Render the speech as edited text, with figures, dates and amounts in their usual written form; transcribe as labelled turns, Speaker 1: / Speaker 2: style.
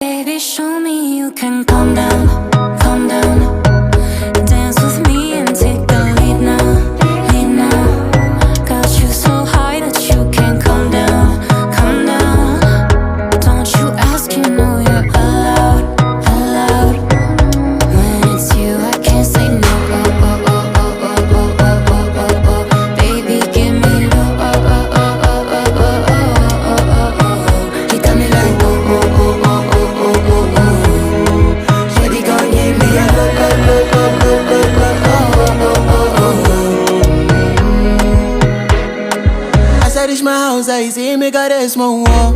Speaker 1: Baby, show me you can calm down, calm down. Dance with me and take the lead now, lead now. Got you so high that you can't calm down, calm down. Don't you ask, you know you're allowed, allowed. When it's you, I can't say no. Oh, oh, oh, oh, oh, oh, oh, oh, oh, oh. Baby, give me low. Oh, oh, oh, oh, oh, oh, oh, oh, oh, oh. You got me like oh, oh, oh, oh.
Speaker 2: As I reach my house, I see me got a small wall.